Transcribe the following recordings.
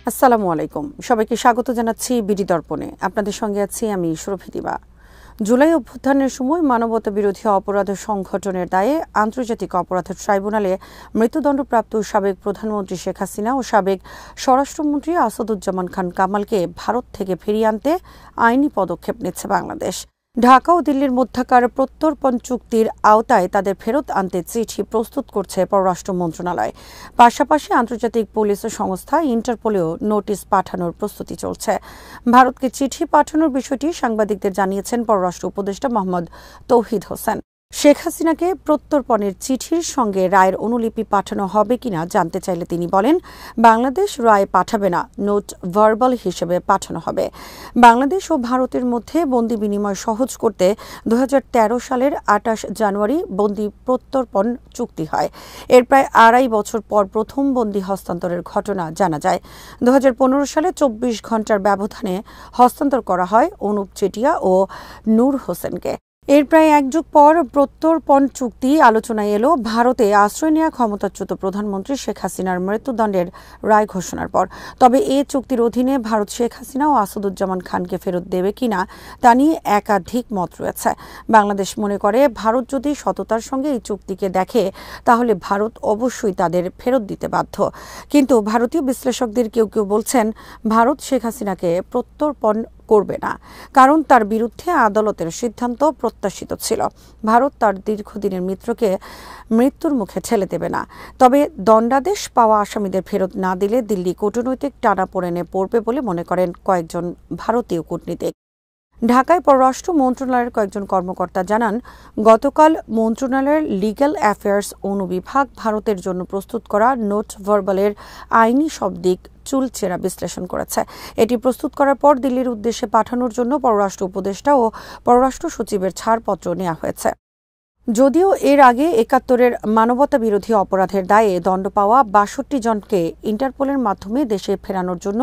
আসসালামু আলাইকুম। সবাইকে স্বাগত জানাচ্ছি বিডি দর্পণে। আপনাদের সঙ্গে আছি আমি সুরভি দিবা। জুলাই অভ্যুত্থানের সময় মানবতা বিরোধী অপরাধ সংগঠনের দায়ে আন্তর্জাতিক অপরাধ ট্রাইব্যুনালে মৃত্যুদণ্ডপ্রাপ্ত সাবেক প্রধানমন্ত্রী শেখ হাসিনা ও সাবেক স্বরাষ্ট্রমন্ত্রী আসাদুজ্জামান খান কামালকে ভারত থেকে ফিরিয়ে আনতে আইনি পদক্ষেপ নিচ্ছে বাংলাদেশ। ঢাকা ও দিল্লির মধ্যকার প্রত্যর্পণ চুক্তির আওতায় তাদের ফেরত আনতে চিঠি প্রস্তুত করছে পররাষ্ট্র মন্ত্রণালয়। পাশাপাশি আন্তর্জাতিক পুলিশ সংস্থা ইন্টারপোলেও নোটিশ পাঠানোর প্রস্তুতি চলছে। ভারতকে চিঠি পাঠানোর বিষয়টি সাংবাদিকদের জানিয়েছেন পররাষ্ট্র উপদেষ্টা মোহাম্মদ তৌহিদ হোসেন। শেখ হাসিনাকে প্রত্যর্পণের চিঠির সঙ্গে রায়ের অনুলিপি পাঠানো হবে কিনা জানতে চাইলে তিনি বলেন, বাংলাদেশ রায় পাঠাবে না, নোট ভার্বাল হিসেবে পাঠানো হবে। বাংলাদেশ ও ভারতের মধ্যে বন্দি বিনিময় সহজ করতে 2013 সালের 28 জানুয়ারি বন্দি প্রত্যর্পণ চুক্তি হয়। এর প্রায় আড়াই বছর পর প্রথম বন্দি হস্তান্তরের ঘটনা জানা যায়। 2015 সালে 24 ঘণ্টার ব্যবধানে হস্তান্তর করা হয় অনুপ চেটিয়া ও নূর হোসেনকে। এর প্রায় এক যুগ পর প্রত্যর্পণ চুক্তি আলোচনায় এলো ভারতে আশ্রয় নেওয়া ক্ষমতাচ্যুত প্রধানমন্ত্রী শেখ হাসিনার মৃত্যুদণ্ডের রায় ঘোষণার পর। তবে এ চুক্তির অধীনে ভারত শেখ হাসিনা ও আসাদুজ্জামান খানকে ফেরত দেবে কিনা তা নিয়ে একাধিক মত রয়েছে। বাংলাদেশ মনে করে, ভারত যদি সততার সঙ্গে এই চুক্তিকে দেখে তাহলে ভারত অবশ্যই তাদের ফেরত দিতে বাধ্য। কিন্তু ভারতীয় বিশ্লেষকদের কেউ কেউ বলছেন, ভারত শেখ হাসিনাকে প্রত্যর্পণ করবে না, কারণ তার বিরুদ্ধে আদালতের সিদ্ধান্ত প্রত্যাশিত ছিল। ভারত তার দীর্ঘদিনের মিত্রকে মৃত্যুর মুখে ঠেলে দেবে না। তবে দণ্ডাদেশ পাওয়া আসামিদের ফেরত না দিলে দিল্লি কূটনৈতিক টানাপোড়েনে পড়বে বলে মনে করেন কয়েকজন ভারতীয় কূটনীতিক। ঢাকায় পররাষ্ট্র মন্ত্রণালয়ের কয়েকজন কর্মকর্তা জানান, গতকাল মন্ত্রণালয়ের লিগ্যাল অ্যাফেয়ার্স অনুবিভাগ ভারতের জন্য প্রস্তুত করা নোট ভার্বালের আইনি সব দিক চুলচেরা বিশ্লেষণ করেছে। এটি প্রস্তুত করার পর দিল্লির উদ্দেশ্যে পাঠানোর জন্য পররাষ্ট্র উপদেষ্টা ও পররাষ্ট্র সচিবের ছাড়পত্র নেওয়া হয়েছে। যদিও এর আগে 71-এর মানবতা বিরোধী অপরাধের দায়ে দণ্ড পাওয়া 62 জনকে ইন্টারপোলের মাধ্যমে দেশে ফেরানোর জন্য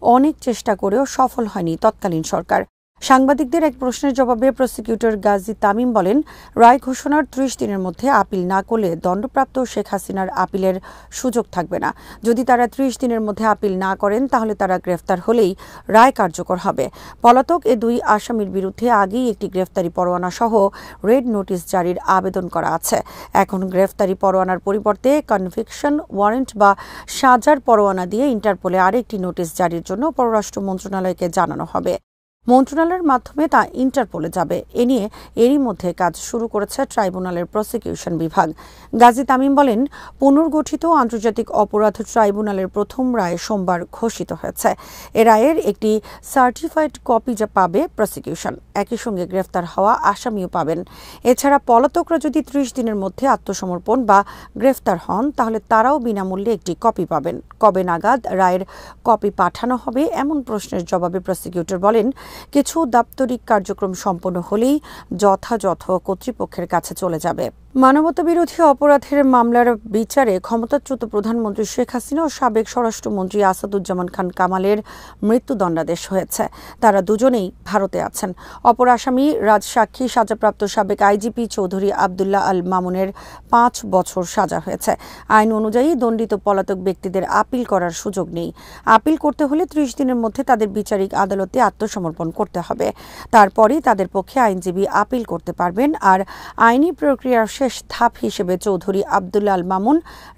অনেক চেষ্টা করেও সফল হয়নি তৎকালীন সরকার। সাংবাদিকদের এক প্রশ্নের জবাবে প্রসিকিউটর গাজী তামিম বলেন, রায় ঘোষণার 30 দিনের মধ্যে আপিল না করলে দণ্ডপ্রাপ্ত শেখ হাসিনার আপিলের সুযোগ থাকবে না। যদি তারা 30 দিনের মধ্যে আপিল না করেন তাহলে তারা গ্রেফতার হলেই রায় কার্যকর হবে। পলাতক এ দুই আসামির বিরুদ্ধে আগেই একটি গ্রেফতারি পরোয়ানা সহ রেড নোটিশ জারির আবেদন করা আছে। এখন গ্রেফতারি পরোয়ানার পরিবর্তে কনভিকশন ওয়ারেন্ট বা সাজার পরোয়ানা দিয়ে ইন্টারপোলে আরেকটি নোটিশ জারির জন্য পররাষ্ট্র মন্ত্রণালয়কে জানানো হবে। মন্ত্রণালয়ের মাধ্যমে তা ইন্টারপোলে যাবে। এ নিয়ে এরই মধ্যে কাজ শুরু করেছে ট্রাইব্যুনালের প্রসিকিউশন বিভাগ। গাজী তামিম বলেন, পুনর্গঠিত আন্তর্জাতিক অপরাধ ট্রাইব্যুনালের প্রথম রায় সোমবার ঘোষিত হয়েছে। এ রায়ের একটি সার্টিফাইড কপি যা পাবে প্রসিকিউশন, একই সঙ্গে গ্রেফতার হওয়া আসামিও পাবেন। এছাড়া পলাতকরা যদি 30 দিনের মধ্যে আত্মসমর্পণ বা গ্রেফতার হন তাহলে তারাও বিনামূল্যে একটি কপি পাবেন। কবে নাগাদ রায়ের কপি পাঠানো হবে এমন প্রশ্নের জবাবে প্রসিকিউটর বলেন, কিছু দাপ্তরিক কার্যক্রম সম্পন্ন হলেই যথাযথ কর্তৃপক্ষের কাছে চলে যাবে। মানবতা বিরোধী অপরাধের মামলার বিচারে ক্ষমতাচ্যুত প্রধানমন্ত্রী শেখ হাসিনা ও সাবেক স্বরাষ্ট্রমন্ত্রী আসাদুজ্জামান খান কামালের মৃত্যুদণ্ডাদেশ হয়েছে। তারা দুজনেই ভারতে আছেন। অপর আসামি রাজসাক্ষী সাজাপ্রাপ্ত সাবেক আইজিপি চৌধুরী আবদুল্লাহ আল মামুনের 5 বছর সাজা হয়েছে। আইন অনুযায়ী দণ্ডিত পলাতক ব্যক্তিদের আপিল করার সুযোগ নেই। আপিল করতে হলে 30 দিনের মধ্যে তাদের বিচারিক আদালতে আত্মসমর্পণ করতে হবে। তারপরই তাদের পক্ষে আইনজীবী আপিল করতে পারবেন। আর আইনি প্রক্রিয়ার শেষ ধাপ হিসেবে চৌধুরী আবদুল্লাহ আল মামুন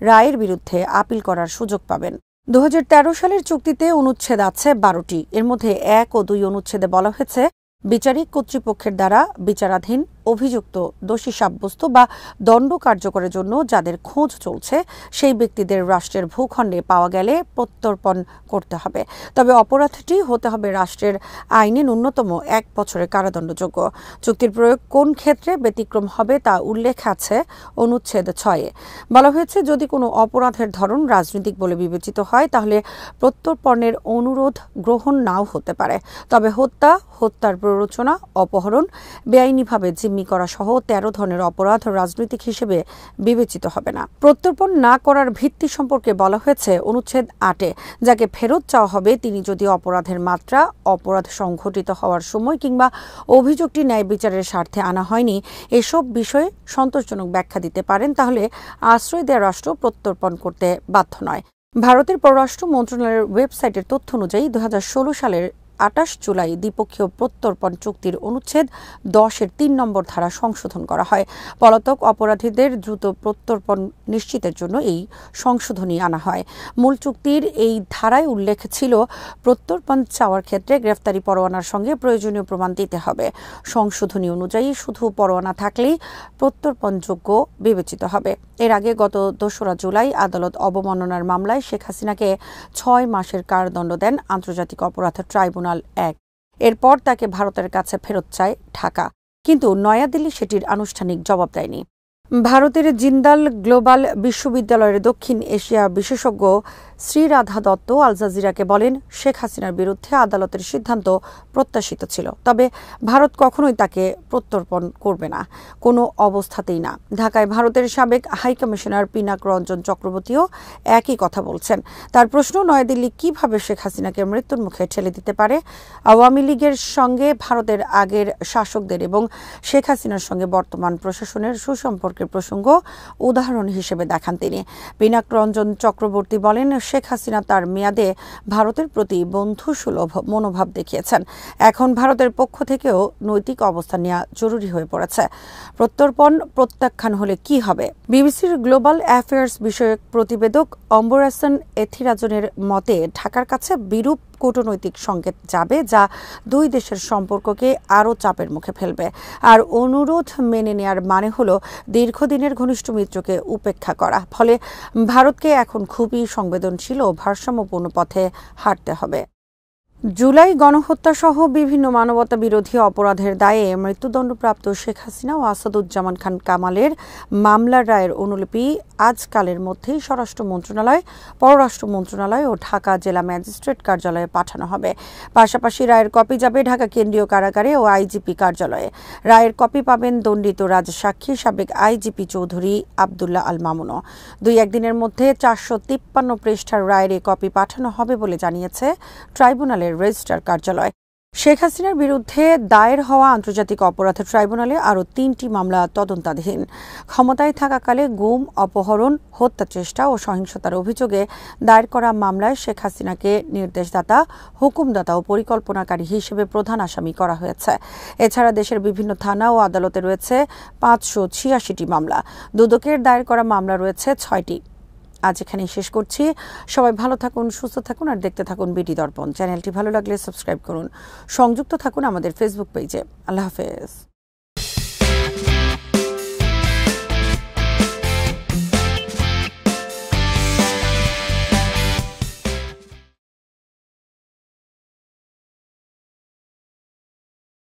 রায়ের বিরুদ্ধে আপিল করার সুযোগ পাবেন। 2013 সালের চুক্তিতে অনুচ্ছেদ আছে 12টি। এর মধ্যে 1 ও 2 অনুচ্ছেদে বলা হয়েছে, বিচারিক কর্তৃপক্ষের দ্বারা বিচারাধীন অভিযুক্ত দোষী সাব্যস্ত বা দণ্ড কার্যকরের জন্য যাদের খোঁজ চলছে সেই ব্যক্তিদের রাষ্ট্রের ভূখণ্ডে পাওয়া গেলে প্রত্যর্পণ করতে হবে। তবে অপরাধটি হতে হবে রাষ্ট্রের আইনে ন্যূনতম 1 বছরের কারাদণ্ডযোগ্য। চুক্তির প্রয়োগ কোন ক্ষেত্রে ব্যতিক্রম হবে তা উল্লেখ আছে অনুচ্ছেদ 6-এ। বলা হয়েছে, যদি কোনো অপরাধের ধরন রাজনৈতিক বলে বিবেচিত হয় তাহলে প্রত্যর্পণের অনুরোধ গ্রহণ নাও হতে পারে। তবে হত্যা, হত্যার প্ররোচনা, অপহরণ, বেআইনিভাবে জিম্মি করা সহ 13 ধরনের অপরাধ রাজনৈতিক হিসেবে বিবেচিত হবে না। প্রত্যর্পণ না করার ভিত্তি সম্পর্কে বলা হয়েছে অনুচ্ছেদ 8-এ, যাকে ফেরত চাওয়া হবে তিনি যদি অপরাধের মাত্রা, অপরাধ সংঘটিত হওয়ার সময় কিংবা অভিযোগটি ন্যায় বিচারের স্বার্থে আনা হয়নি এসব বিষয়ে সন্তোষজনক ব্যাখ্যা দিতে পারেন, তাহলে আশ্রয় দেওয়া রাষ্ট্র প্রত্যর্পণ করতে বাধ্য নয়। ভারতের পররাষ্ট্র মন্ত্রণালয়ের ওয়েবসাইটের তথ্য অনুযায়ী 2016 সালের 28 জুলাই দ্বিপক্ষীয় প্রত্যর্পণ চুক্তির অনুচ্ছেদ 10-এর 3 নম্বর ধারা সংশোধন করা হয়। পলাতক অপরাধীদের দ্রুত প্রত্যর্পণ নিশ্চিতের জন্য এই সংশোধনী আনা হয়। মূল চুক্তির এই ধারায় উল্লেখ ছিল, প্রত্যর্পণ চাওয়ার ক্ষেত্রে গ্রেফতারি পরোয়ানার সঙ্গে প্রয়োজনীয় প্রমাণ দিতে হবে। সংশোধনী অনুযায়ী শুধু পরোয়ানা থাকলেই প্রত্যর্পণযোগ্য বিবেচিত হবে। এর আগে গত 2রা জুলাই আদালত অবমাননার মামলায় শেখ হাসিনাকে 6 মাসের কারাদণ্ড দেন আন্তর্জাতিক অপরাধ ট্রাইব্যুনাল 1। এরপর তাকে ভারতের কাছে ফেরত চায় ঢাকা, কিন্তু নয়াদিল্লি সেটির আনুষ্ঠানিক জবাব দেয়নি। ভারতের জিন্দাল গ্লোবাল বিশ্ববিদ্যালয়ের দক্ষিণ এশিয়া বিশেষজ্ঞ শ্রীরাধা দত্ত আল জাজিরাকে বলেন, শেখ হাসিনার বিরুদ্ধে আদালতের সিদ্ধান্ত প্রত্যাশিত ছিল, তবে ভারত কখনোই তাকে প্রত্যর্পণ করবে না, কোনো অবস্থাতেই না। ঢাকায় ভারতের সাবেক হাইকমিশনার পিনাক রঞ্জন চক্রবর্তীও একই কথা বলছেন। তার প্রশ্ন, নয়াদিল্লি কিভাবে শেখ হাসিনাকে মৃত্যুর মুখে ঠেলে দিতে পারে? আওয়ামী লীগের সঙ্গে ভারতের আগের শাসকদের এবং শেখ হাসিনার সঙ্গে বর্তমান প্রশাসনের সুসম্পর্কের প্রসঙ্গ উদাহরণ হিসেবে দেখান তিনি। পিনাক রঞ্জন চক্রবর্তী বলেন, শেখ হাসিনা তার মেয়াদে ভারতের প্রতি বন্ধুসুলভ মনোভাব দেখিয়েছেন। এখন ভারতের পক্ষ থেকেও নৈতিক অবস্থান নেওয়া জরুরি হয়ে পড়েছে। প্রত্যর্পণ প্রত্যাখ্যান হলে কি হবে? বিবিসির গ্লোবাল অ্যাফেয়ার্স বিষয়ক প্রতিবেদক অম্বরাসন এথিরাজনের মতে, ঢাকার কাছে বিরূপ কূটনৈতিক সংকেত যাবে, যা দুই দেশের সম্পর্ককে আরও চাপের মুখে ফেলবে। আর অনুরোধ মেনে নেয়ার মানে হলো দীর্ঘদিনের ঘনিষ্ঠ মিত্রকে উপেক্ষা করা। ফলে ভারতকে এখন খুবই সংবেদনশীল ও ভারসাম্যপূর্ণ পথে হাঁটতে হবে। জুলাই গণহত্যা সহ বিভিন্ন মানবতা বিরোধী অপরাধের দায়ে মৃত্যুদণ্ডপ্রাপ্ত শেখ হাসিনা ও আসাদুজ্জামান খান কামালের মামলার রায়ের অনুলিপি আজকালের মধ্যেই স্বরাষ্ট্র মন্ত্রণালয়, পররাষ্ট্র মন্ত্রণালয় ও ঢাকা জেলা ম্যাজিস্ট্রেট কার্যালয়ে পাঠানো হবে। পাশাপাশি রায়ের কপি যাবে ঢাকা কেন্দ্রীয় কারাগারে ও আইজিপি কার্যালয়ে। রায়ের কপি পাবেন দণ্ডিত রাজসাক্ষী সাবেক আইজিপি চৌধুরী আবদুল্লাহ আল মামুনও। 2-1 দিনের মধ্যে 453 পৃষ্ঠার রায়ের এই কপি পাঠানো হবে বলে জানিয়েছে ট্রাইব্যুনালের রেজিস্ট্রার কার্যালয়। শেখ হাসিনার বিরুদ্ধে দায়ের হওয়া আন্তর্জাতিক অপরাধ ট্রাইব্যুনালে আরও 3টি মামলা তদন্তাধীন। ক্ষমতায় থাকাকালে গুম, অপহরণ, হত্যা চেষ্টা ও সহিংসতার অভিযোগে দায়ের করা মামলায় শেখ হাসিনাকে নির্দেশদাতা, হুকুমদাতা ও পরিকল্পনাকারী হিসেবে প্রধান আসামি করা হয়েছে। এছাড়া দেশের বিভিন্ন থানা ও আদালতে রয়েছে 586টি মামলা। দুদকের দায়ের করা মামলা রয়েছে 6টি। আজ এখানেই শেষ করছি। সবাই ভালো থাকুন, সুস্থ থাকুন আর দেখতে থাকুন বিডি দর্পণ। চ্যানেলটি ভালো লাগলে সাবস্ক্রাইব করুন। সংযুক্ত থাকুন আমাদের ফেসবুক পেজে। আল্লাহ হাফেজ।